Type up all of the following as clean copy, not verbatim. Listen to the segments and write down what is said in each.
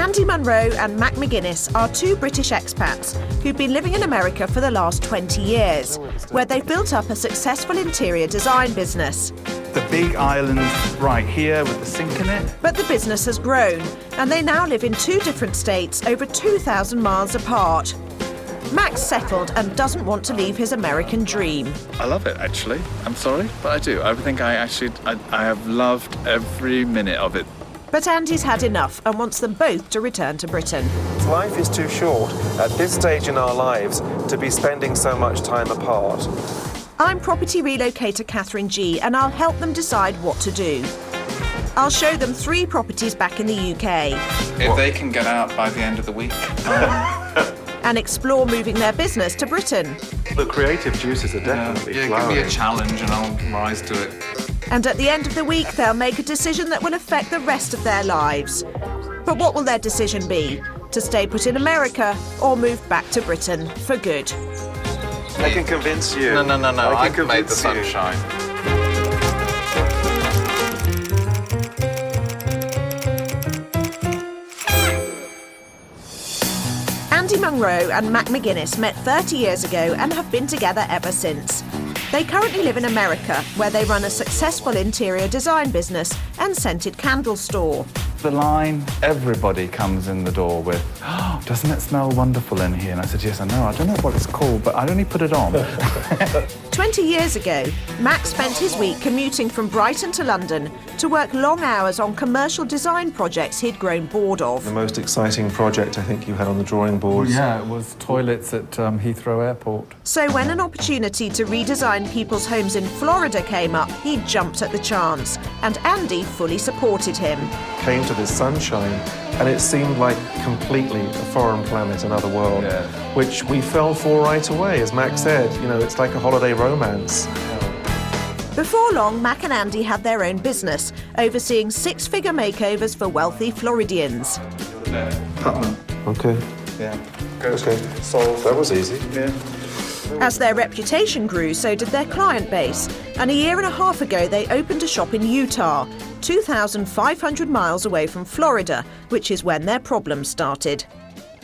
Andy Munro and Mac McGuinness are two British expats who've been living in America for the last 20 years, where they've built up a successful interior design business. The big island right here with the sink in it. But the business has grown, and they now live in two different states over 2,000 miles apart. Mac's settled and doesn't want to leave his American dream. I love it, actually. I'm sorry, but I do. I think I have loved every minute of it. But Andy's had enough and wants them both to return to Britain. Life is too short at this stage in our lives to be spending so much time apart. I'm property relocator Catherine G, and I'll help them decide what to do. I'll show them 3 properties back in the UK. If they can get out by the end of the week. And explore moving their business to Britain. The creative juices are definitely flowing. Give me a challenge and I'll rise to it. And at the end of the week, they'll make a decision that will affect the rest of their lives. But what will their decision be? To stay put in America or move back to Britain for good? I can convince you. No. I can make the sun shine. Andy Munro and Mac McGuinness met 30 years ago and have been together ever since. They currently live in America, where they run a successful interior design business and scented candle store. The line everybody comes in the door with, "Oh, doesn't it smell wonderful in here?" And I said, "Yes, I know. I don't know what it's called, but I'd only put it on." 20 years ago, Mac spent his week commuting from Brighton to London to work long hours on commercial design projects he'd grown bored of. The most exciting project I think you had on the drawing boards. Yeah, it was toilets at Heathrow Airport. So when an opportunity to redesign people's homes in Florida came up, he jumped at the chance, and Andy fully supported him. Came to this sunshine, and it seemed like completely a foreign planet, another world, Yeah. which we fell for right away. As Mac said, you know, it's like a holiday romance. Before long, Mac and Andy had their own business, overseeing 6-figure makeovers for wealthy Floridians. Putnam. Okay. Yeah. Okay. Solved. That was easy. Yeah. As their reputation grew, so did their client base. And a year and a half ago, they opened a shop in Utah, 2,500 miles away from Florida, which is when their problems started.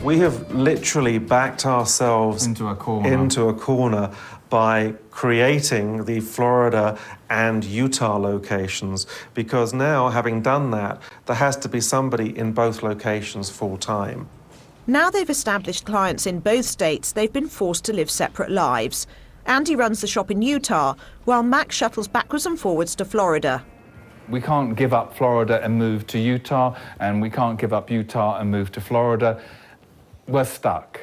We have literally backed ourselves Into a corner by creating the Florida and Utah locations, because now, having done that, there has to be somebody in both locations full time. Now they've established clients in both states, they've been forced to live separate lives. Andy runs the shop in Utah, while Mac shuttles backwards and forwards to Florida. We can't give up Florida and move to Utah, and we can't give up Utah and move to Florida. We're stuck.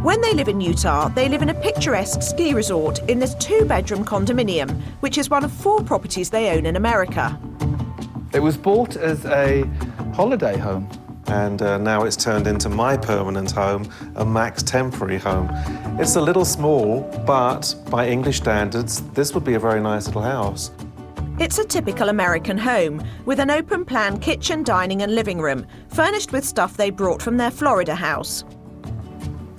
When they live in Utah, they live in a picturesque ski resort in this 2-bedroom condominium, which is one of 4 properties they own in America. It was bought as a holiday home. And now it's turned into my permanent home and Mac's temporary home. It's a little small, but by English standards, this would be a very nice little house. It's a typical American home, with an open-plan kitchen, dining and living room, furnished with stuff they brought from their Florida house.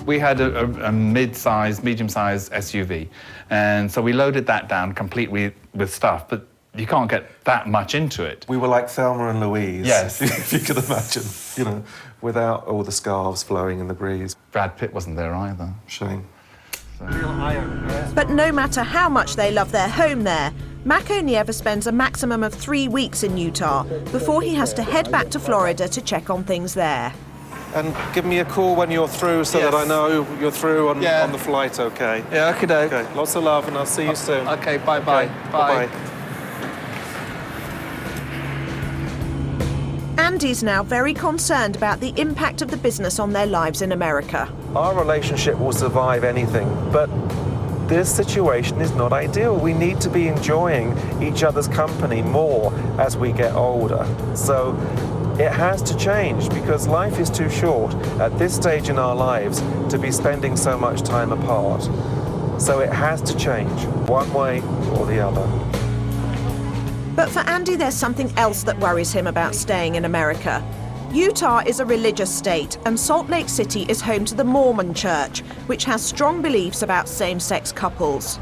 We had a mid-sized, medium-sized SUV, and so we loaded that down complete with stuff, but you can't get that much into it. We were like Thelma and Louise, yes. if you could imagine, you know, without all the scarves flowing in the breeze. Brad Pitt wasn't there either. Shame. But no matter how much they love their home there, Mac only ever spends a maximum of 3 weeks in Utah before he has to head back to Florida to check on things there. And give me a call when you're through so that I know you're through on the flight, okay? Yeah, okay. Okay, lots of love and I'll see you soon. Okay, bye-bye. Okay, bye-bye. Andy's now very concerned about the impact of the business on their lives in America. Our relationship will survive anything, but this situation is not ideal. We need to be enjoying each other's company more as we get older. So it has to change, because life is too short at this stage in our lives to be spending so much time apart. So it has to change, one way or the other. But for Andy, there's something else that worries him about staying in America. Utah is a religious state, and Salt Lake City is home to the Mormon Church, which has strong beliefs about same-sex couples.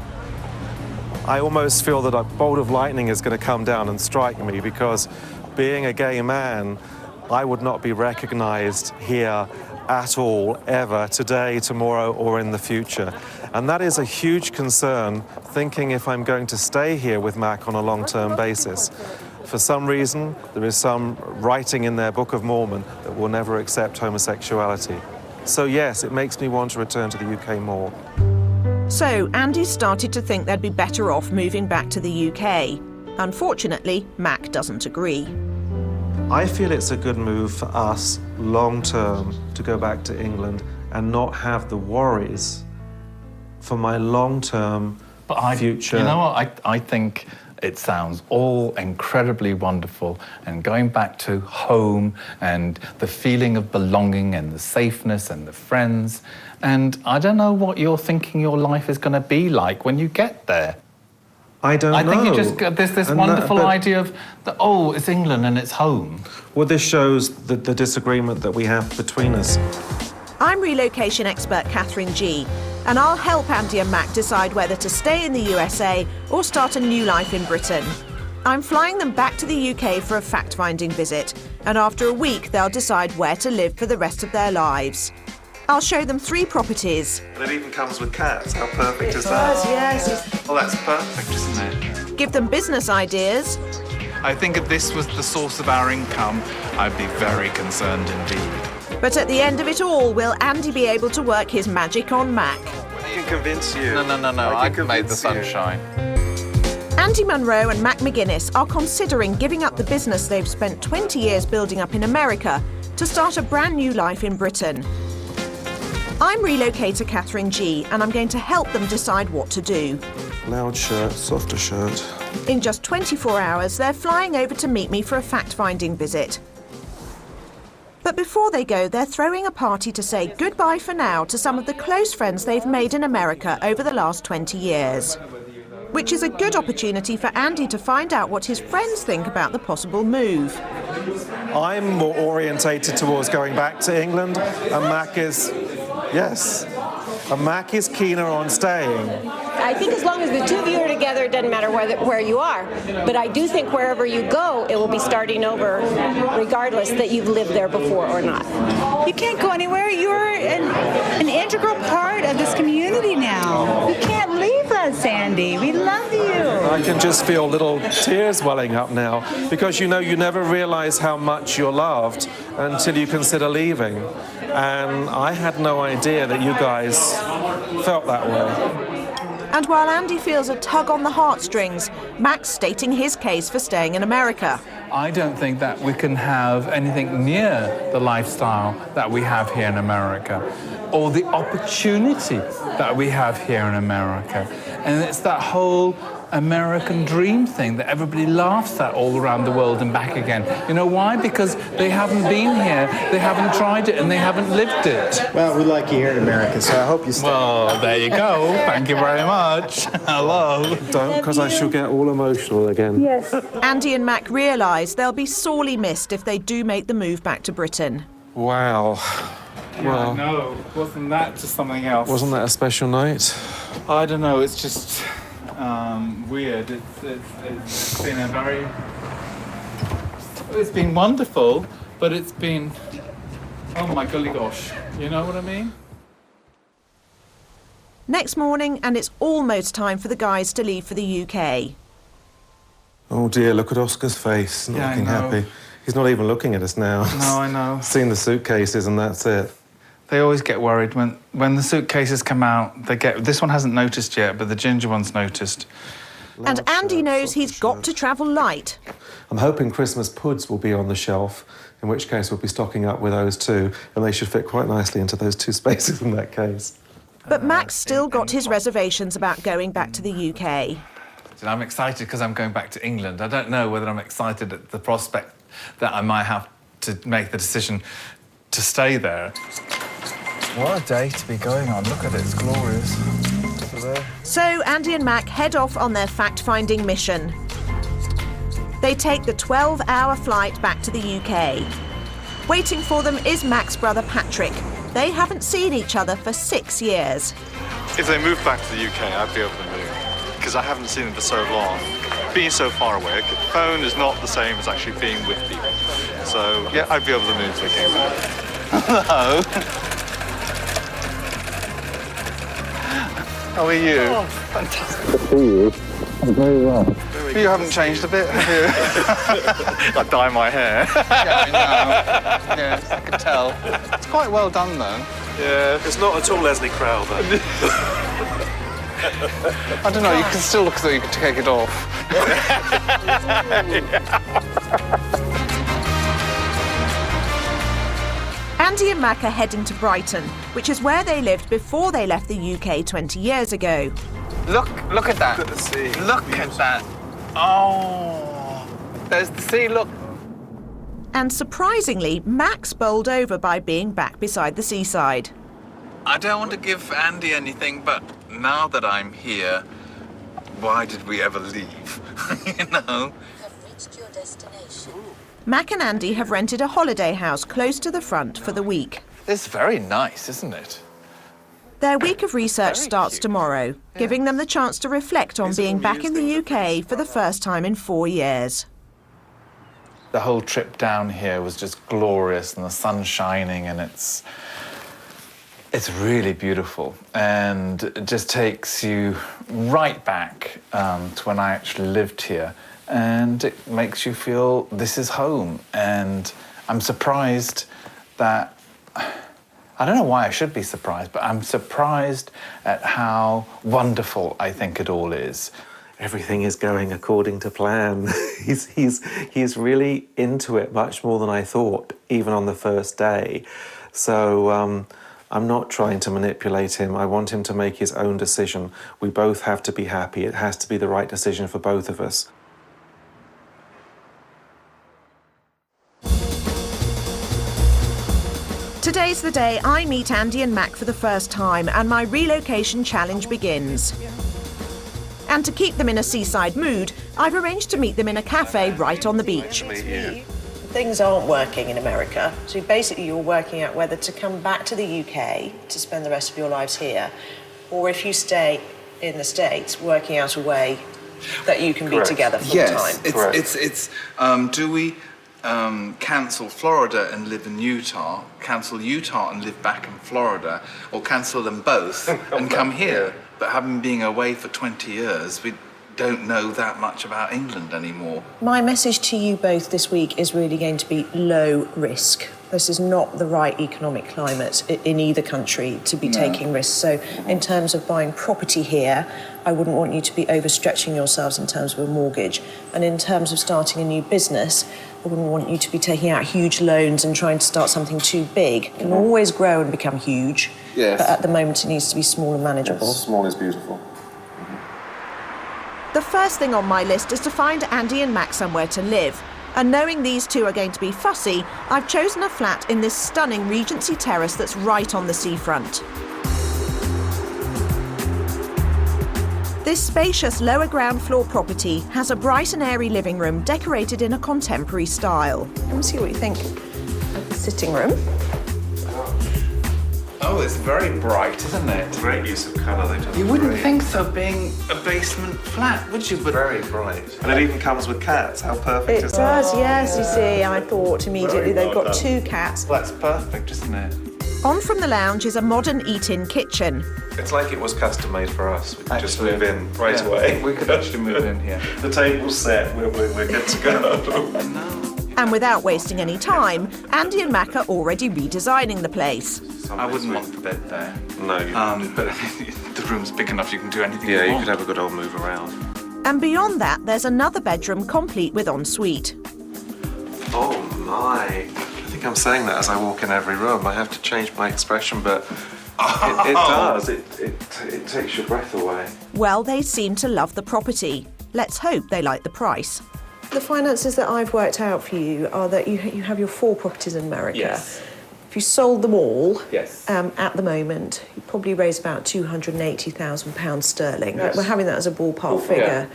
I almost feel that a bolt of lightning is going to come down and strike me, because being a gay man, I would not be recognized here at all, ever, today, tomorrow, or in the future. And that is a huge concern, thinking if I'm going to stay here with Mac on a long-term basis. For some reason, there is some writing in their Book of Mormon that will never accept homosexuality. So yes, it makes me want to return to the UK more. So Andy started to think they'd be better off moving back to the UK. Unfortunately, Mac doesn't agree. I feel it's a good move for us, long-term, to go back to England and not have the worries for my long-term future. You know what? I think it sounds all incredibly wonderful, and going back to home and the feeling of belonging and the safeness and the friends. And I don't know what you're thinking your life is going to be like when you get there. I don't know. I think you just got this wonderful idea of, it's England and it's home. Well, this shows the disagreement that we have between us. I'm relocation expert Catherine G, and I'll help Andy and Mac decide whether to stay in the USA or start a new life in Britain. I'm flying them back to the UK for a fact-finding visit, and after a week they'll decide where to live for the rest of their lives. I'll show them 3 properties. And it even comes with cats. How perfect is that? Yes. Well, that's perfect, isn't it? Give them business ideas. I think if this was the source of our income, I'd be very concerned indeed. But at the end of it all, will Andy be able to work his magic on Mac? I can convince you. No. I made the sunshine. Andy Munro and Mac McGuinness are considering giving up the business they've spent 20 years building up in America to start a brand new life in Britain. I'm relocator Catherine G, and I'm going to help them decide what to do. Loud shirt, softer shirt. In just 24 hours, they're flying over to meet me for a fact-finding visit. But before they go, they're throwing a party to say goodbye for now to some of the close friends they've made in America over the last 20 years. Which is a good opportunity for Andy to find out what his friends think about the possible move. I'm more orientated towards going back to England, and Mac is, yes, and Mac is keener on staying. I think as long as the two of you are together, it doesn't matter where you are. But I do think wherever you go, it will be starting over, regardless that you've lived there before or not. You can't go anywhere. You're an integral part of this community now. You can't leave us, Andy. We love you. I can just feel little tears welling up now, because you never realize how much you're loved until you consider leaving. And I had no idea that you guys felt that way. And while Andy feels a tug on the heartstrings, Mac's stating his case for staying in America. I don't think that we can have anything near the lifestyle that we have here in America, or the opportunity that we have here in America. And it's that whole American dream thing that everybody laughs at all around the world and back again. You know why? Because they haven't been here, they haven't tried it, and they haven't lived it. Well, we like you here in America, so I hope you stay. Well, there you go. Thank you very much. Hello. Don't, because I shall get all emotional again. Yes. Andy and Mac realise they'll be sorely missed if they do make the move back to Britain. Wow. Well, No, wasn't that just something else? wasn't that a special night? I don't know, it's just weird. It's been a very... It's been wonderful, but it's been... Oh my golly gosh, you know what I mean? Next morning, and it's almost time for the guys to leave for the UK. Oh dear, look at Oscar's face. Not Yeah, I looking know. happy. He's not even looking at us now. No, I know. Seen the suitcases and that's it. They always get worried when the suitcases come out. This one hasn't noticed yet, but the ginger one's noticed. And Loud Andy shirt, knows softer he's got shirt. to travel light. I'm hoping Christmas puds will be on the shelf, in which case we'll be stocking up with those too, and they should fit quite nicely into those 2 spaces in that case. But Mac's still got his reservations about going back to the UK. I'm excited because I'm going back to England. I don't know whether I'm excited at the prospect that I might have to make the decision to stay there. What a day to be going on. Look at it, it's glorious. So Andy and Mac head off on their fact-finding mission. They take the 12-hour flight back to the UK. Waiting for them is Mac's brother Patrick. They haven't seen each other for 6 years. If they moved back to the UK, I'd be able to move, because I haven't seen them for so long. Being so far away, the phone is not the same as actually being with people. So, yeah, I'd be over the moon if they came back. Hello. How are you? Oh, fantastic. Good to see you. I'm very well. You haven't changed a bit, have you? I dye my hair. Yeah, I know. Yes, I can tell. It's quite well done, though. Yeah, it's not at all Leslie Crowther. I don't know, you can still look as though you could take it off. Andy and Mac are heading to Brighton, which is where they lived before they left the UK 20 years ago. Look at that. Look at the sea. Look at that. Oh, there's the sea, look. And surprisingly, Mac's bowled over by being back beside the seaside. I don't want to give Andy anything, but now that I'm here, why did we ever leave? You know? Have reached your destination. Mac and Andy have rented a holiday house close to the front for the week. It's very nice, isn't it? Their week of research Very starts cute. tomorrow, giving them the chance to reflect on being back in the UK for the first time in 4 years. The whole trip down here was just glorious, and the sun shining, and it's really beautiful, and it just takes you right back to when I actually lived here, and it makes you feel this is home. And I'm surprised that, I don't know why I should be surprised, but I'm surprised at how wonderful I think it all is. Everything is going according to plan. He's really into it much more than I thought, even on the first day. So I'm not trying to manipulate him. I want him to make his own decision. We both have to be happy. It has to be the right decision for both of us. Today's the day I meet Andy and Mac for the first time, and my relocation challenge begins. And to keep them in a seaside mood, I've arranged to meet them in a cafe right on the beach. Things aren't working in America, so basically you're working out whether to come back to the UK to spend the rest of your lives here, or if you stay in the States, working out a way that you can be together full time. It's do we cancel Florida and live in Utah, cancel Utah and live back in Florida, or cancel them both and come here? But having been away for 20 years, we don't know that much about England anymore. My message to you both this week is really going to be low risk. This is not the right economic climate in either country to be taking risks. So in terms of buying property here, I wouldn't want you to be overstretching yourselves in terms of a mortgage. And in terms of starting a new business, I wouldn't want you to be taking out huge loans and trying to start something too big. It can always grow and become huge, but at the moment it needs to be small and manageable. Yes, small is beautiful. The first thing on my list is to find Andy and Mac somewhere to live. And knowing these two are going to be fussy, I've chosen a flat in this stunning Regency terrace that's right on the seafront. This spacious lower ground floor property has a bright and airy living room decorated in a contemporary style. Let me see what you think of the sitting room. Oh, it's very bright, isn't it? Great use of colour. You wouldn't think so, being a basement flat, would you? But Very bright. And it even comes with cats. How perfect It is that? does, yes, you see. I thought immediately Very they've well got done. 2 cats. that's perfect, isn't it? On from the lounge is a modern eat-in kitchen. It's like it was custom made for us. We could just Actually, move in right yeah, away. we could actually move in here. The table's set. We're good to go. And without wasting any time, Andy and Mac are already redesigning the place. I wouldn't want the bed there. No. But the room's big enough, you can do anything Yeah, you you want. could have a good old move around. And beyond that, there's another bedroom complete with ensuite. Oh my. I think I'm saying that as I walk in every room. I have to change my expression, but it does. It takes your breath away. Well, they seem to love the property. Let's hope they like the price. The finances that I've worked out for you are that you have your 4 properties in America. Yes. If you sold them all, Yes. at the moment, you'd probably raise about £280,000 sterling. Yes. We're having that as a ballpark figure.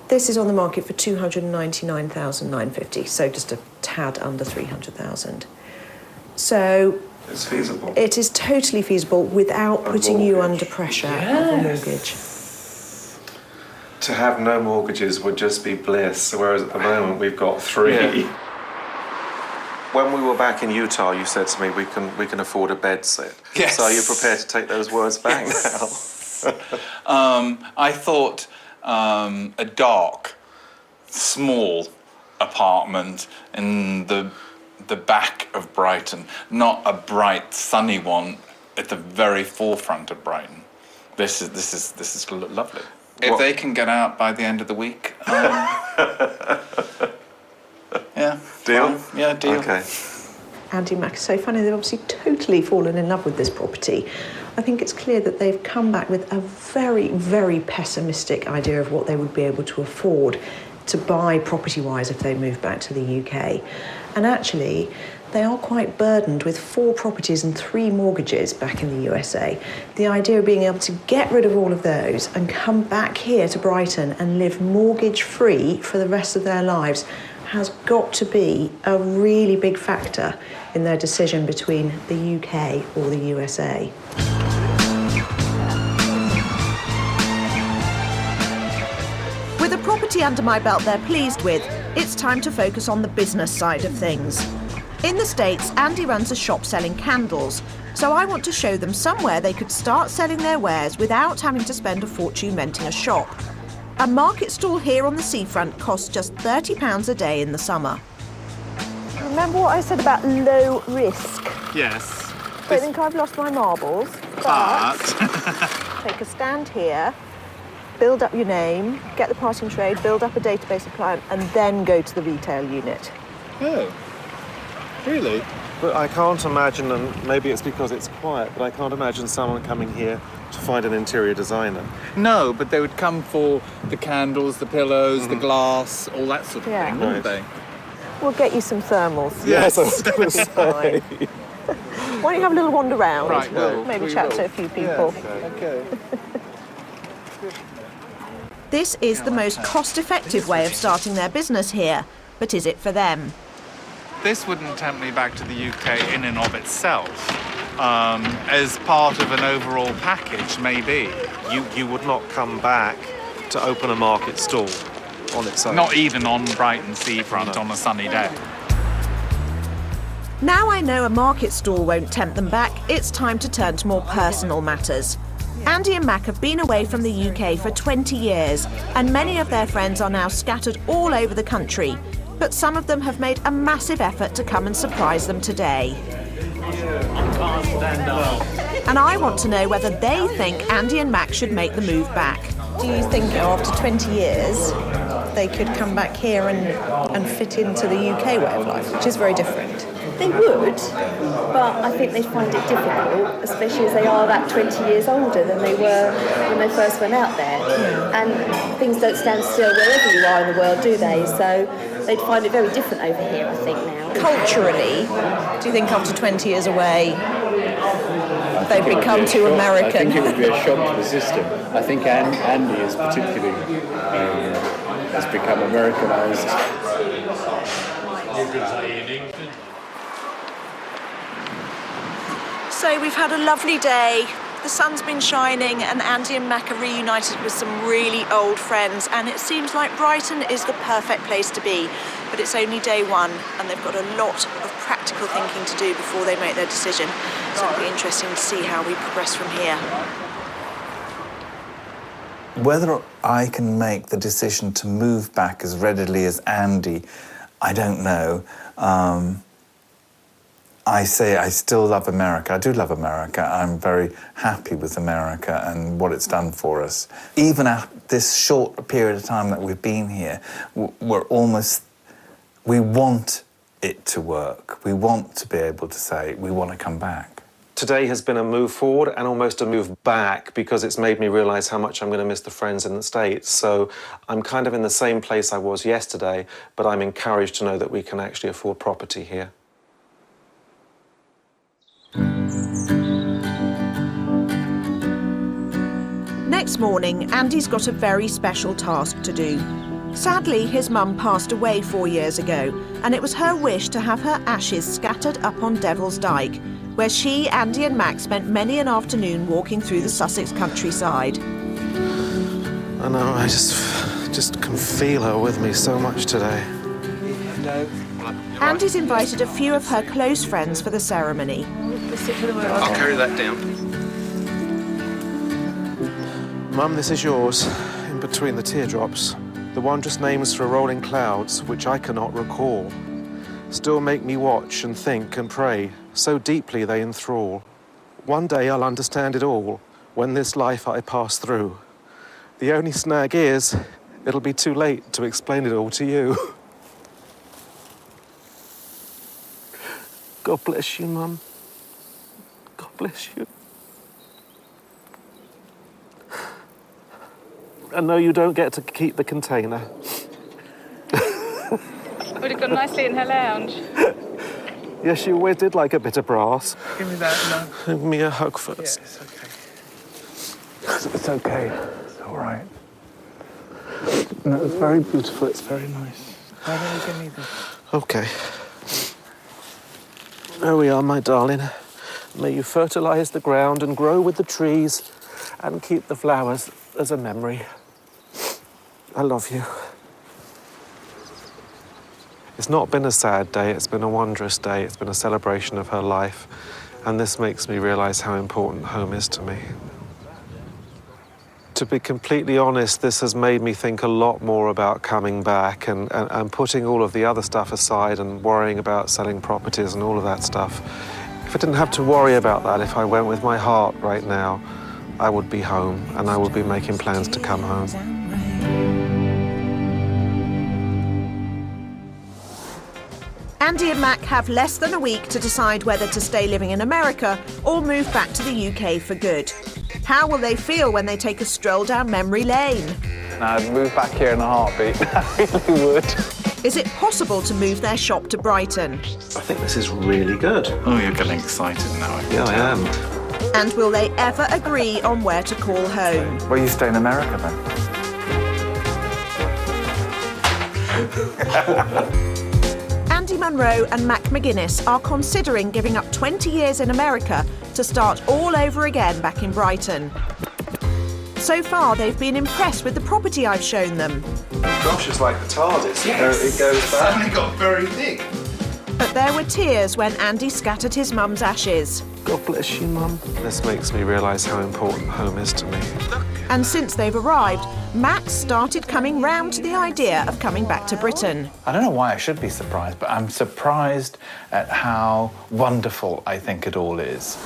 This is on the market for £299,950, so just a tad under 300,000. So It's feasible. it is totally feasible without putting you mortgage. under pressure of a mortgage. To have no mortgages would just be bliss, whereas at the moment we've got 3. When we were back in Utah, you said to me, we can afford a bed set. Yes. So are you prepared to take those words back now? I thought a dark, small apartment in the back of Brighton, not a bright, sunny one at the very forefront of Brighton. This is lovely. If they can get out by the end of the week, yeah. Deal? Fine. Yeah, deal. Okay. Andy and Mac are so funny. They've obviously totally fallen in love with this property. I think it's clear that they've come back with a very, very pessimistic idea of what they would be able to afford to buy property-wise if they move back to the UK. And actually, they are quite burdened with 4 properties and 3 mortgages back in the USA. The idea of being able to get rid of all of those and come back here to Brighton and live mortgage-free for the rest of their lives has got to be a really big factor in their decision between the UK or the USA. With a property under my belt they're pleased with, it's time to focus on the business side of things. In the States, Andy runs a shop selling candles, so I want to show them somewhere they could start selling their wares without having to spend a fortune renting a shop. A market stall here on the seafront costs just £30 a day in the summer. Remember what I said about low risk? Yes. Don't think I've lost my marbles, but take a stand here, build up your name, get the passing trade, build up a database of clients, and then go to the retail unit. Oh, really? But I can't imagine, and maybe it's because it's quiet, but I can't imagine someone coming here to find an interior designer. No, but they would come for the candles, the pillows, the glass, all that sort of thing, wouldn't they? We'll get you some thermals. Yes, I was going to say. Why don't you have a little wander around? Right, Maybe we chat will. to a few people. Okay. This is the most cost-effective way of starting their business here, but is it for them? This wouldn't tempt me back to the UK in and of itself. As part of an overall package, maybe. You would not come back to open a market stall on its own. Not even on Brighton seafront on a sunny day. Now I know a market stall won't tempt them back, it's time to turn to more personal matters. Andy and Mac have been away from the UK for 20 years, and many of their friends are now scattered all over the country. But some of them have made a massive effort to come and surprise them today. And I want to know whether they think Andy and Mac should make the move back. Do you think after 20 years they could come back here and fit into the UK way of life, which is very different? They would, but I think they'd find it difficult, especially as they are about 20 years older than they were when they first went out there. And things don't stand still wherever you are in the world, do they? So they'd find it very different over here, I think, now. Culturally, do you think after 20 years away they've become too American? I think it would be a shock to the system. I think Andy is particularly has become Americanized. So we've had a lovely day. The sun's been shining and Andy and Mac are reunited with some really old friends, and it seems like Brighton is the perfect place to be. But it's only day 1 and they've got a lot of practical thinking to do before they make their decision. So it'll be interesting to see how we progress from here. Whether I can make the decision to move back as readily as Andy, I don't know. I say I still love America. I do love America. I'm very happy with America and what it's done for us. Even at this short period of time that we've been here, we want it to work. We want to be able to say we want to come back. Today has been a move forward and almost a move back, because it's made me realise how much I'm going to miss the friends in the States. So I'm kind of in the same place I was yesterday, but I'm encouraged to know that we can actually afford property here. Next morning, Andy's got a very special task to do. Sadly, his mum passed away 4 years ago, and it was her wish to have her ashes scattered up on Devil's Dyke, where she, Andy and Mac spent many an afternoon walking through the Sussex countryside. I know, I just can feel her with me so much today. No, Andy's invited a few of her close friends for the ceremony. I'll carry that down. Mum, this is yours, in between the teardrops. The wondrous names for rolling clouds, which I cannot recall, still make me watch and think and pray, so deeply they enthrall. One day I'll understand it all, when this life I pass through. The only snag is, it'll be too late to explain it all to you. God bless you, Mum. God bless you. I know you don't get to keep the container. Would have gone nicely in her lounge. Yes, she always did like a bit of brass. Give me that. Give me a hug first. Yeah, it's okay. It's okay. It's all right. No, it's very beautiful. It's very nice. Why don't you give me this? Okay. There we are, my darling. May you fertilise the ground and grow with the trees and keep the flowers as a memory. I love you. It's not been a sad day, it's been a wondrous day, it's been a celebration of her life, and this makes me realise how important home is to me. To be completely honest, this has made me think a lot more about coming back and putting all of the other stuff aside and worrying about selling properties and all of that stuff. If I didn't have to worry about that, if I went with my heart right now, I would be home and I would be making plans to come home. Andy and Mac have less than a week to decide whether to stay living in America or move back to the UK for good. How will they feel when they take a stroll down memory lane? I'd move back here in a heartbeat. I really would. Is it possible to move their shop to Brighton? I think this is really good. Oh, you're getting excited now. Yeah, I am. And will they ever agree on where to call home? Well, you stay in America then. Andy Munro and Mac McGuinness are considering giving up 20 years in America to start all over again back in Brighton. So far, they've been impressed with the property I've shown them. Gosh, it's like the TARDIS. Yes. It goes back. Suddenly got very big. But there were tears when Andy scattered his mum's ashes. God bless you, Mum. This makes me realise how important home is to me. And since they've arrived, Max started coming round to the idea of coming back to Britain. I don't know why I should be surprised, but I'm surprised at how wonderful I think it all is.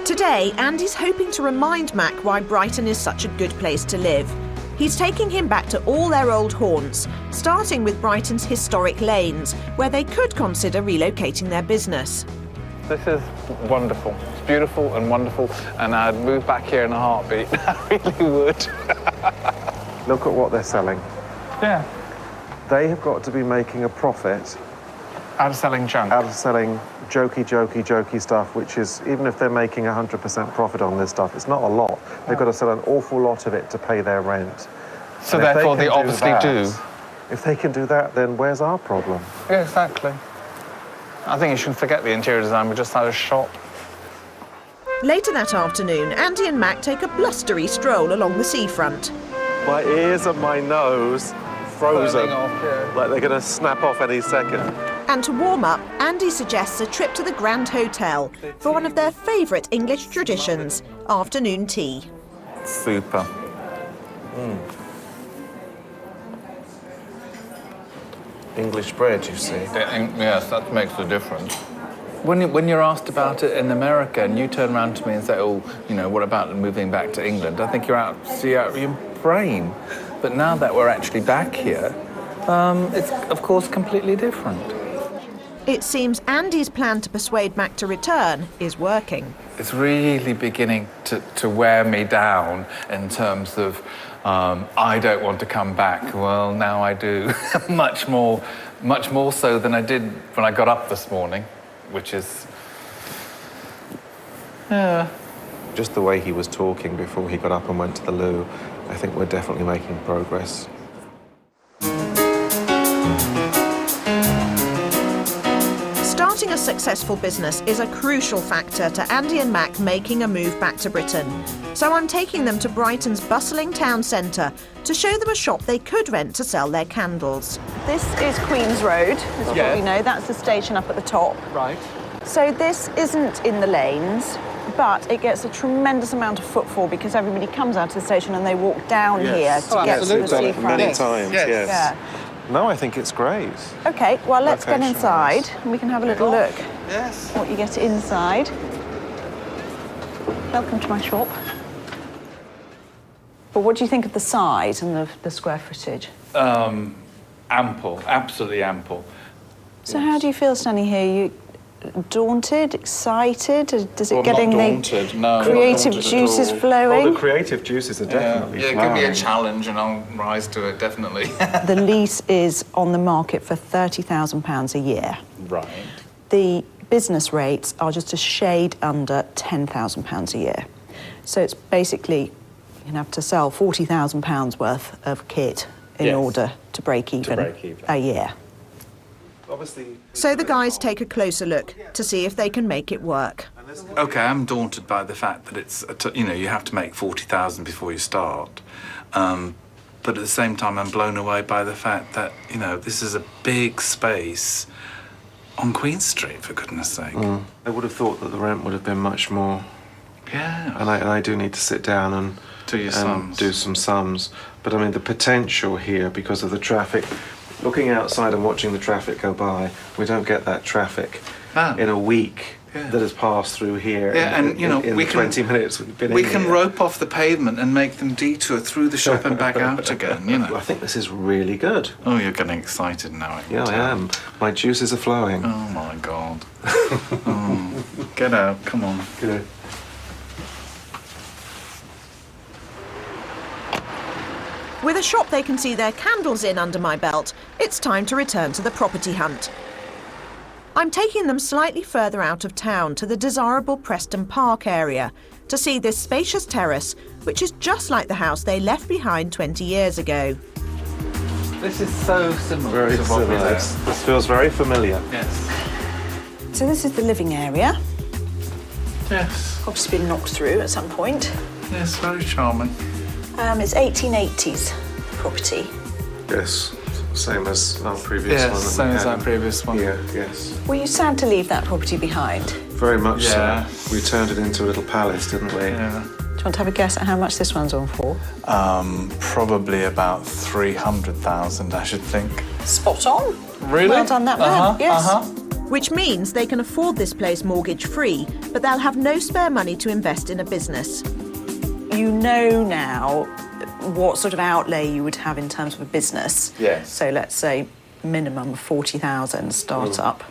Today, Andy's hoping to remind Mac why Brighton is such a good place to live. He's taking him back to all their old haunts, starting with Brighton's historic lanes, where they could consider relocating their business. This is wonderful. It's beautiful and wonderful, and I'd move back here in a heartbeat. I really would. Look at what they're selling. Yeah. They have got to be making a profit Out of selling junk. out of selling jokey stuff, which is, even if they're making 100% profit on this stuff, it's not a lot. They've got to sell an awful lot of it to pay their rent. So And if therefore can they obviously do. If they can do that, then where's our problem? Yeah, exactly. I think you should forget the interior design, we just had a shop. Later that afternoon, Andy and Mac take a blustery stroll along the seafront. My ears and my nose frozen, Burning off, yeah. like they're going to snap off any second. And to warm up, Andy suggests a trip to the Grand Hotel for one of their favourite English traditions, afternoon tea. Super. English bread, you see. Yes, that makes a difference. When you're asked about it in America and you turn around to me and say, oh, you know, what about moving back to England? I think you're out of your brain. But now that we're actually back here, it's, of course, completely different. It seems Andy's plan to persuade Mac to return is working. It's really beginning to wear me down in terms of I don't want to come back. Well, now I do. much more so than I did when I got up this morning, which is, yeah. Just the way he was talking before he got up and went to the loo, I think we're definitely making progress. Starting a successful business is a crucial factor to Andy and Mac making a move back to Britain. So I'm taking them to Brighton's bustling town centre to show them a shop they could rent to sell their candles. This is Queen's Road, is what we know. That's the station up at the top. Right. So this isn't in the lanes, but it gets a tremendous amount of footfall because everybody comes out to the station and they walk down here to get to the seafront. Many times, Yes. yes. Yeah. No, I think it's great. OK, well, let's get Location inside and we can have a little look Yes. what you get inside. Welcome to my shop. But what do you think of the size and the square footage? Ample, absolutely ample. So how do you feel standing here? You daunted, excited? Does it Well, getting not the daunted, no, creative not daunted at juices all. flowing? Oh, the creative juices are definitely give me flowing. a challenge and I'll rise to it, definitely. The lease is on the market for £30,000 a year. Right. The business rates are just a shade under £10,000 a year. So it's basically, you have to sell £40,000 worth of kit in order to break even a year. Obviously, So the guys take a closer look to see if they can make it work. OK, I'm daunted by the fact that it's, you have to make 40,000 before you start. But at the same time, I'm blown away by the fact that, this is a big space on Queen Street, for goodness sake. I would have thought that the rent would have been much more. Yeah. And I do need to sit down and Do some sums. But I mean, the potential here because of the traffic. Looking outside and watching the traffic go by, we don't get that traffic in a week that has passed through here. Yeah, in we the can, 20 minutes we've been we in can here. rope off the pavement and make them detour through the shop and back out again, I think this is really good. Oh, you're getting excited now. Yeah, I am. My juices are flowing. Oh, my God. Oh, get out, come on. Good. With a shop they can see their candles in under my belt, it's time to return to the property hunt. I'm taking them slightly further out of town to the desirable Preston Park area to see this spacious terrace, which is just like the house they left behind 20 years ago. This is so similar Very to what we similar. did. This feels very familiar. Yes. So this is the living area. Yes. Obviously been knocked through at some point. Yes, very charming. It's 1880s property. Yes, same as our previous one. Yes, same as our previous one. Yeah, yes. Were you sad to leave that property behind? Very much Yeah. so. We turned it into a little palace, didn't we? Yeah. Do you want to have a guess at how much this one's on for? Probably about 300,000, I should think. Spot on. Really? Well done, that man. Yes. Which means they can afford this place mortgage-free, but they'll have no spare money to invest in a business. You know now what sort of outlay you would have in terms of a business. Yes. So let's say minimum 40,000 start-up.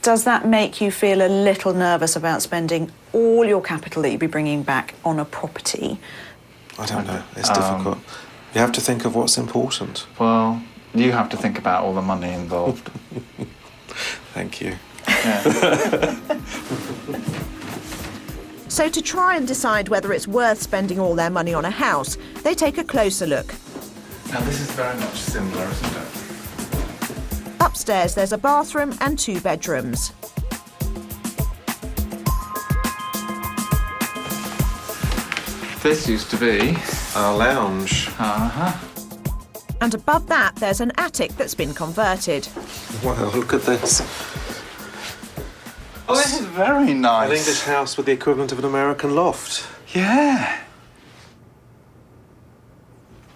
Does that make you feel a little nervous about spending all your capital that you'd be bringing back on a property? I don't know. It's difficult. You have to think of what's important. Well, you have to think about all the money involved. Thank you. Yeah. So to try and decide whether it's worth spending all their money on a house, they take a closer look. Now, this is very much similar, isn't it? Upstairs, there's a bathroom and 2 bedrooms. This used to be... Our lounge. And above that, there's an attic that's been converted. Wow, look at this. Oh, this is very nice. An English house with the equivalent of an American loft. Yeah.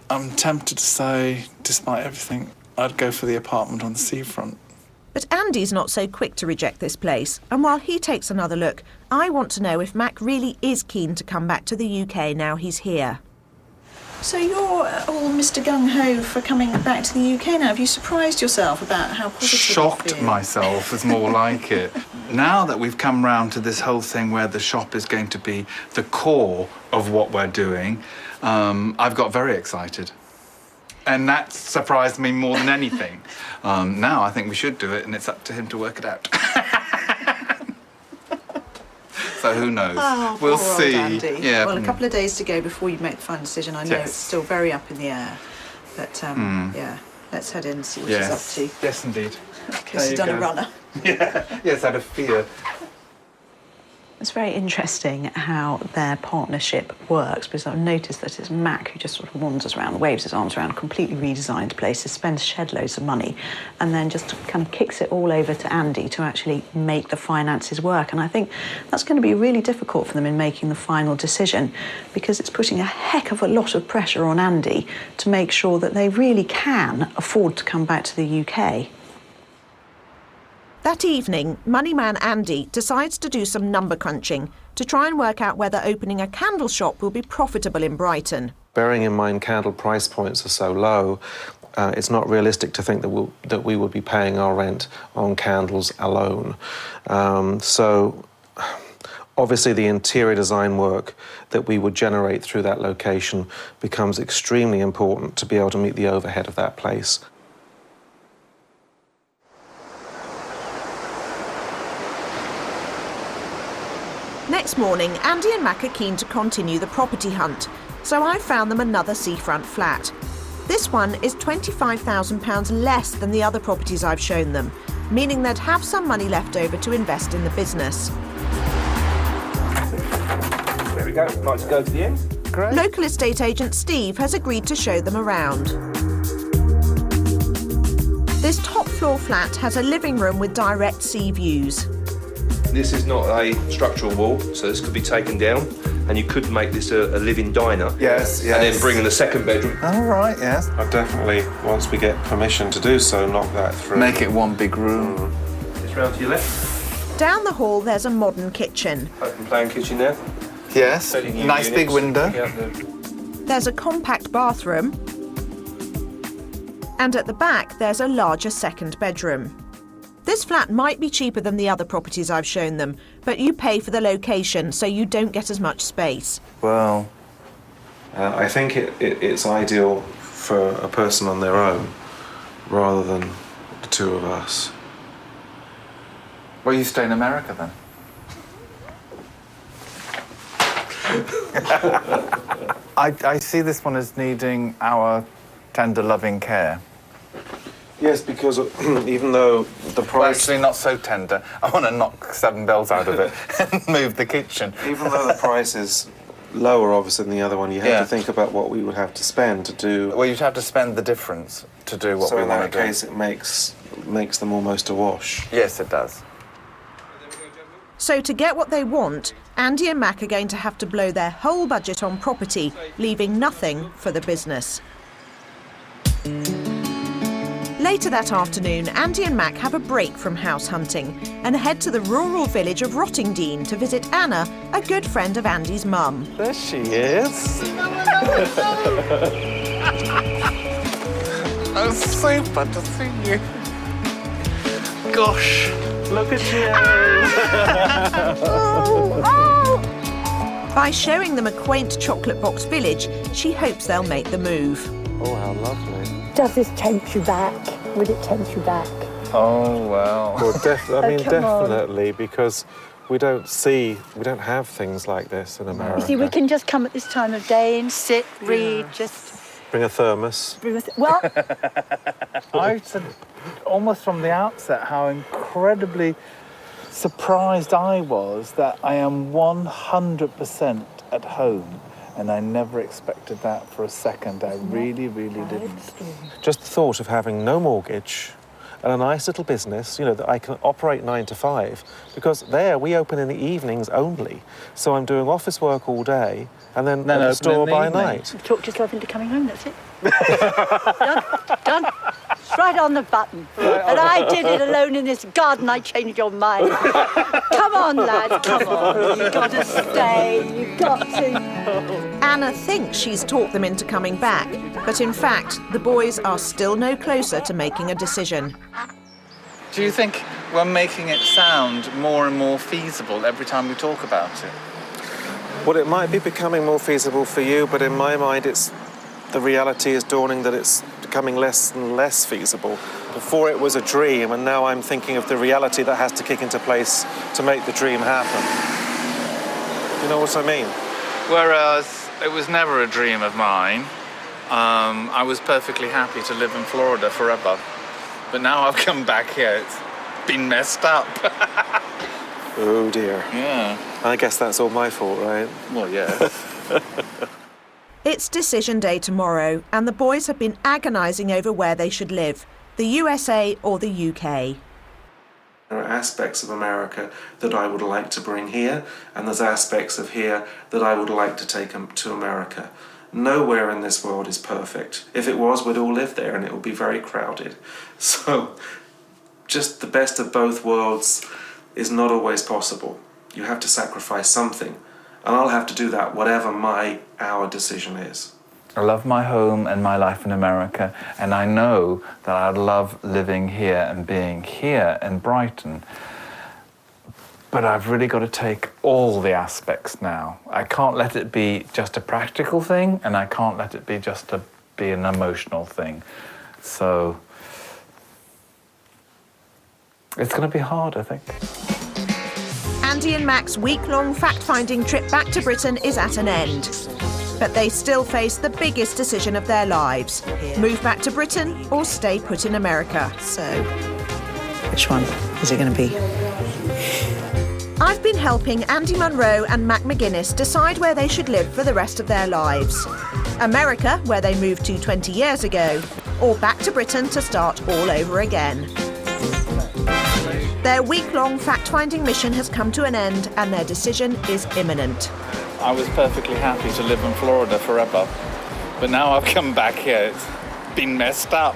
I'm tempted to say, despite everything, I'd go for the apartment on the seafront. But Andy's not so quick to reject this place, and while he takes another look, I want to know if Mac really is keen to come back to the UK now he's here. So you're all Mr. Gung-ho for coming back to the UK now. Have you surprised yourself about how positive you Shocked feel? myself is more like it. Now that we've come round to this whole thing where the shop is going to be the core of what we're doing, I've got very excited. And that surprised me more than anything. Now I think we should do it, and it's up to him to work it out. So who knows? Oh, we'll poor old see. Andy. Yeah. Well, a couple of days to go before you make the final decision. I know Yes. it's still very up in the air. But, yeah, let's head in and see what he's up to. Yes, indeed. This has done a runner. Yes, out of fear. It's very interesting how their partnership works, because I've noticed that it's Mac who just sort of wanders around, waves his arms around, completely redesigned places, spends shed loads of money, and then just kind of kicks it all over to Andy to actually make the finances work. And I think that's going to be really difficult for them in making the final decision, because it's putting a heck of a lot of pressure on Andy to make sure that they really can afford to come back to the UK. That evening, moneyman Andy decides to do some number crunching to try and work out whether opening a candle shop will be profitable in Brighton. Bearing in mind candle price points are so low, it's not realistic to think that we would be paying our rent on candles alone. So obviously the interior design work that we would generate through that location becomes extremely important to be able to meet the overhead of that place. Next morning, Andy and Mac are keen to continue the property hunt, so I found them another seafront flat. This one is £25,000 less than the other properties I've shown them, meaning they'd have some money left over to invest in the business. There we go. Like to go to the end? Great. Local estate agent Steve has agreed to show them around. This top floor flat has a living room with direct sea views. This is not a structural wall, so this could be taken down, and you could make this a living diner. Yes. And then bring in the second bedroom. All right, yes. I definitely, once we get permission to do so, knock that through. Make it one big room. Just round to your left. Down the hall, there's a modern kitchen. Open plan kitchen there. Yes, nice big window. There's a compact bathroom. And at the back, there's a larger second bedroom. This flat might be cheaper than the other properties I've shown them, but you pay for the location, so you don't get as much space. Well, I think it's ideal for a person on their own, rather than the two of us. well, you stay in America then. I see this one as needing our tender, loving care. Yes, because even though the Well, price... actually, not so tender. I want to knock 7 bells out of it and move the kitchen. Even though the price is lower, obviously, than the other one, you have to think about what we would have to spend to do... Well, you'd have to spend the difference to do what we want to do. So in that case, it makes them almost a wash. Yes, it does. So to get what they want, Andy and Mac are going to have to blow their whole budget on property, leaving nothing for the business. Later that afternoon, Andy and Mac have a break from house hunting and head to the rural village of Rottingdean to visit Anna, a good friend of Andy's mum. There she is. Oh, super to see you. Gosh, look at you. By showing them a quaint chocolate box village, she hopes they'll make the move. Oh, how lovely. Does this tempt you back? Would it tempt you back? Oh, well. Well, come on. definitely, because we don't have things like this in America. You see, we can just come at this time of day and sit, read, just... Bring a thermos. Well, I said almost from the outset how incredibly surprised I was that I am 100% at home. And I never expected that for a second. I really, really didn't. Just the thought of having no mortgage and a nice little business, you know, that I can operate 9 to 5, because there we open in the evenings only. So I'm doing office work all day and then at the store by night. you've talked yourself into coming home, that's it. Done. It's right on the button. And I did it alone in this garden. I changed your mind. Come on, lads, come on. You've got to stay. You've got to. Anna thinks she's talked them into coming back, but in fact, the boys are still no closer to making a decision. Do you think we're making it sound more and more feasible every time we talk about it? Well, it might be becoming more feasible for you, but in my mind, the reality is dawning that it's becoming less and less feasible. Before it was a dream, and now I'm thinking of the reality that has to kick into place to make the dream happen. Do you know what I mean? Whereas it was never a dream of mine. I was perfectly happy to live in Florida forever. But now I've come back here, it's been messed up. Oh dear. Yeah. I guess that's all my fault, right? Well, yeah. It's decision day tomorrow, and the boys have been agonising over where they should live, the USA or the UK. There are aspects of America that I would like to bring here, and there's aspects of here that I would like to take to America. Nowhere in this world is perfect. If it was, we'd all live there and it would be very crowded. So, just the best of both worlds is not always possible. You have to sacrifice something, and I'll have to do that whatever our decision is. I love my home and my life in America, and I know that I'd love living here and being here in Brighton. But I've really got to take all the aspects now. I can't let it be just a practical thing, and I can't let it be just be an emotional thing. So it's going to be hard, I think. Andy and Mac's week-long fact-finding trip back to Britain is at an end. But they still face the biggest decision of their lives. Move back to Britain or stay put in America. So, which one is it going to be? I've been helping Andy Munro and Mac McGuinness decide where they should live for the rest of their lives. America, where they moved to 20 years ago, or back to Britain to start all over again. Their week-long fact-finding mission has come to an end and their decision is imminent. I was perfectly happy to live in Florida forever, but now I've come back here, it's been messed up.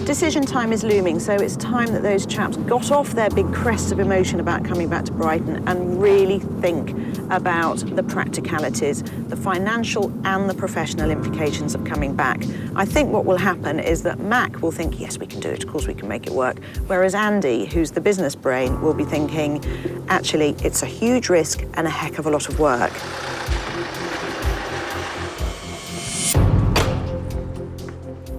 Decision time is looming, so it's time that those chaps got off their big crests of emotion about coming back to Brighton and really think about the practicalities, the financial and the professional implications of coming back. I think what will happen is that Mac will think, yes, we can do it, of course we can make it work, whereas Andy, who's the business brain, will be thinking, actually, it's a huge risk and a heck of a lot of work.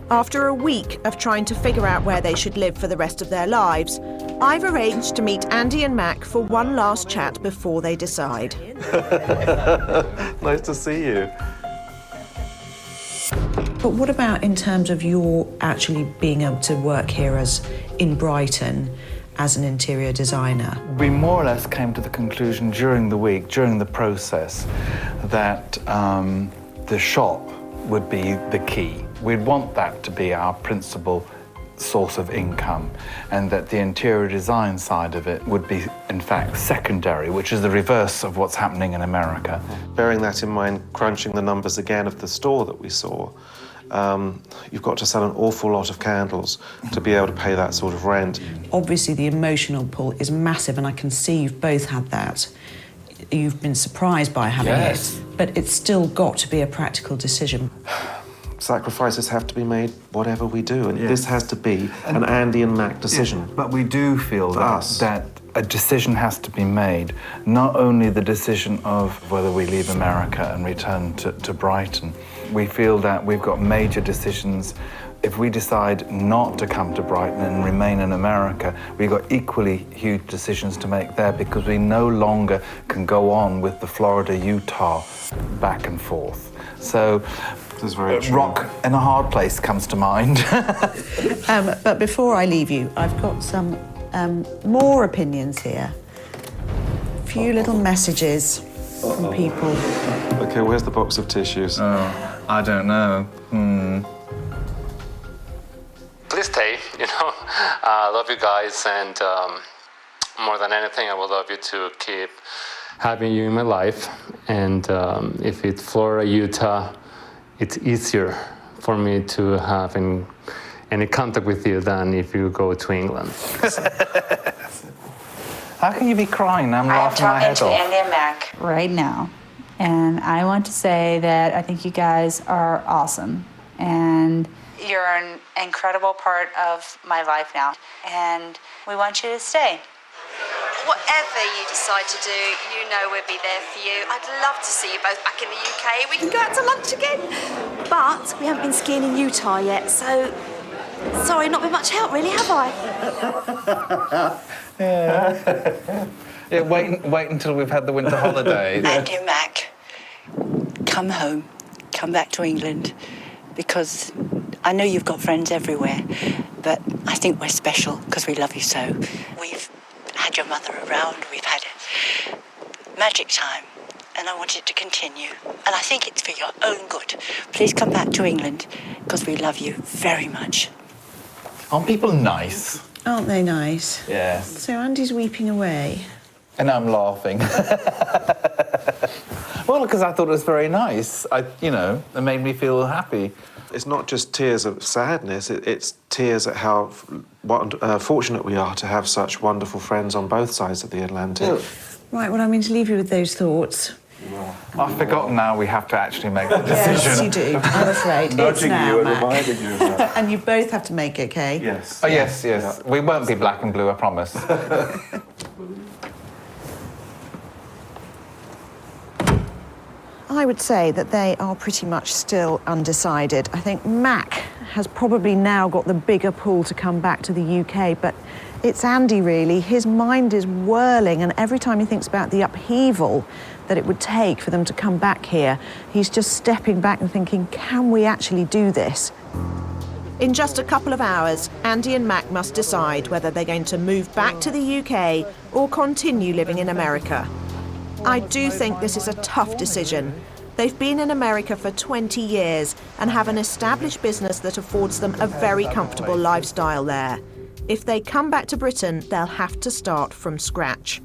After a week of trying to figure out where they should live for the rest of their lives, I've arranged to meet Andy and Mac for one last chat before they decide. Nice to see you. But what about in terms of your actually being able to work here in Brighton as an interior designer? We more or less came to the conclusion during the week, during the process, that the shop would be the key. We'd want that to be our principal source of income, and that the interior design side of it would be, in fact, secondary, which is the reverse of what's happening in America. Bearing that in mind, crunching the numbers again of the store that we saw, you've got to sell an awful lot of candles to be able to pay that sort of rent. Obviously, the emotional pull is massive, and I can see you've both had that. You've been surprised by having it, but it's still got to be a practical decision. Sacrifices have to be made whatever we do, and this has to be an Andy and Mac decision. Yeah, but we do feel that a decision has to be made, not only the decision of whether we leave America and return to Brighton. We feel that we've got major decisions. If we decide not to come to Brighton and remain in America, we've got equally huge decisions to make there, because we no longer can go on with the Florida-Utah back and forth. So rock in a hard place comes to mind. But before I leave you, I've got some more opinions here. A few little messages from people. Okay, where's the box of tissues? Oh, I don't know. Please stay, I love you guys, and more than anything, I would love you to keep having you in my life. And if it's Florida, Utah, it's easier for me to have any contact with you than if you go to England. How can you be crying? I'm laughing my head off. I'm talking to Andy and Mac right now, and I want to say that I think you guys are awesome, and you're an incredible part of my life now, and we want you to stay. Whatever you decide to do, you know we'll be there for you. I'd love to see you both back in the UK. We can go out to lunch again. But we haven't been skiing in Utah yet, so sorry, not been much help really, have I? Yeah, wait until we've had the winter holidays. Andy and Mac, come home, come back to England, because I know you've got friends everywhere, but I think we're special because we love you so. We've had your mother around, we've had a magic time, and I want it to continue. And I think it's for your own good. Please come back to England because we love you very much. Aren't people nice? Aren't they nice? Yes. So Andy's weeping away. And I'm laughing. Well, because I thought it was very nice. It made me feel happy. It's not just tears of sadness, it's tears at how fortunate we are to have such wonderful friends on both sides of the Atlantic. Right, well, I'm going to leave you with those thoughts. I've forgotten now we have to actually make the decision. Yes, you do, I'm afraid. It's now, you and Mac. reminding you of that. And you both have to make it, okay? Yes. Oh, yes. Yeah. We won't be black and blue, I promise. I would say that they are pretty much still undecided. I think Mac has probably now got the bigger pull to come back to the UK, but it's Andy, really. His mind is whirling, and every time he thinks about the upheaval that it would take for them to come back here, he's just stepping back and thinking, can we actually do this? In just a couple of hours, Andy and Mac must decide whether they're going to move back to the UK or continue living in America. I do think this is a tough decision. They've been in America for 20 years and have an established business that affords them a very comfortable lifestyle there. If they come back to Britain, they'll have to start from scratch.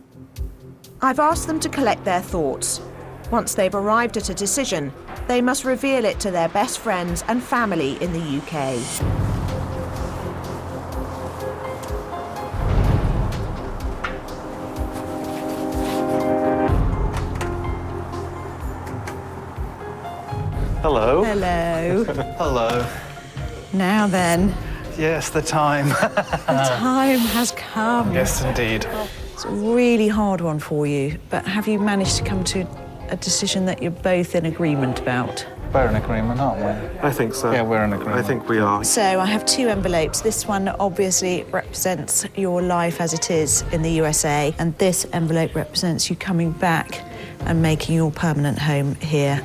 I've asked them to collect their thoughts. Once they've arrived at a decision, they must reveal it to their best friends and family in the UK. Hello. Hello. Hello. Now then, Yes, the time. the time has come. Yes, indeed. It's a really hard one for you, but have you managed to come to a decision that you're both in agreement about? We're in agreement, aren't we? I think so. Yeah, we're in agreement. I think we are. So I have two envelopes. This one obviously represents your life as it is in the USA, and this envelope represents you coming back and making your permanent home here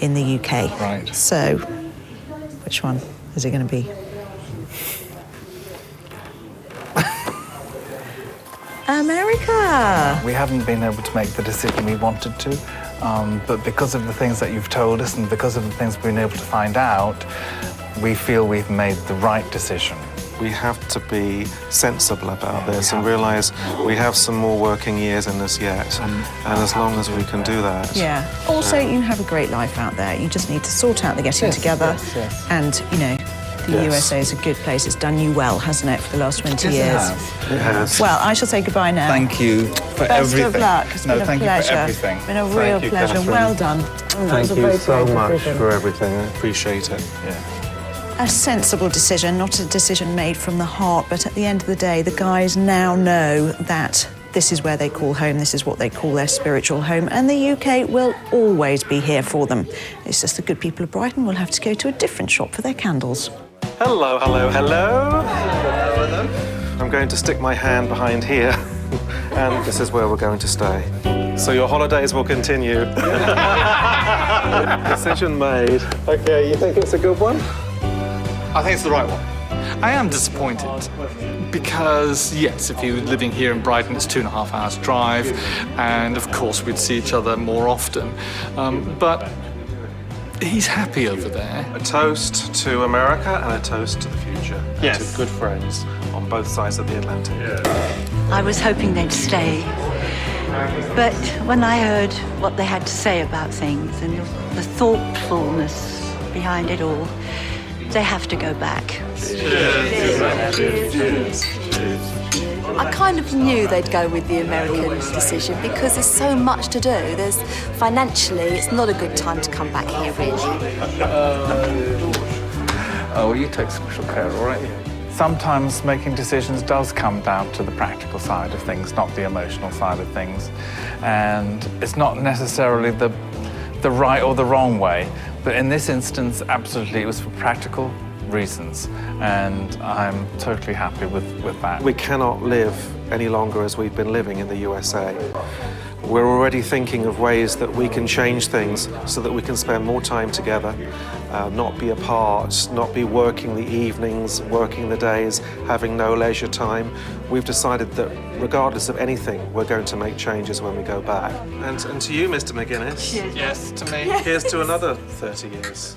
in the UK. Right. So, which one is it going to be? America! We haven't been able to make the decision we wanted to, but because of the things that you've told us and because of the things we've been able to find out, we feel we've made the right decision. We have to be sensible about this and realise we have some more working years in us yet. And as long as we can do that. Yeah. Also, you have a great life out there. You just need to sort out the getting together. Yes. And, you know, the USA is a good place. It's done you well, hasn't it, for the last 20 years? It has. Well, I shall say goodbye now. Thank you for Best everything. of luck. It's been a thank pleasure. you for everything. It's been a real pleasure. Catherine. Well done. Thank you so much for everything. I appreciate it. Yeah. A sensible decision, not a decision made from the heart, but at the end of the day, the guys now know that this is where they call home, this is what they call their spiritual home, and the UK will always be here for them. It's just the good people of Brighton will have to go to a different shop for their candles. Hello, hello, hello. I'm going to stick my hand behind here, and this is where we're going to stay. So your holidays will continue. Decision made. Okay, you think it's a good one? I think it's the right one. I am disappointed because, yes, if you're living here in Brighton, it's 2.5 hours drive, and of course we'd see each other more often. But he's happy over there. A toast to America and a toast to the future. Yes. And to good friends on both sides of the Atlantic. I was hoping they'd stay, but when I heard what they had to say about things and the thoughtfulness behind it all, they have to go back. I kind of knew they'd go with the American decision because there's so much to do. There's financially, it's not a good time to come back here, really. Oh, you take special care, all right? Sometimes making decisions does come down to the practical side of things, not the emotional side of things. And it's not necessarily the right or the wrong way. But in this instance, absolutely, it was for practical reasons. And I'm totally happy with that. We cannot live any longer as we've been living in the USA. We're already thinking of ways that we can change things so that we can spend more time together not be apart, not be working the evenings, working the days, having no leisure time. We've decided that regardless of anything, we're going to make changes when we go back. And to you, Mr. McGuinness. Yes, to me. Here's to another 30 years.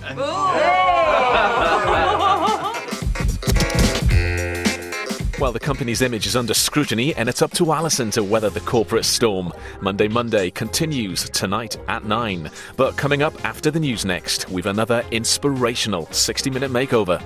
Well, the company's image is under scrutiny, and it's up to Alison to weather the corporate storm. Monday continues tonight at 9. But coming up after the news next, we've another inspirational 60-minute makeover.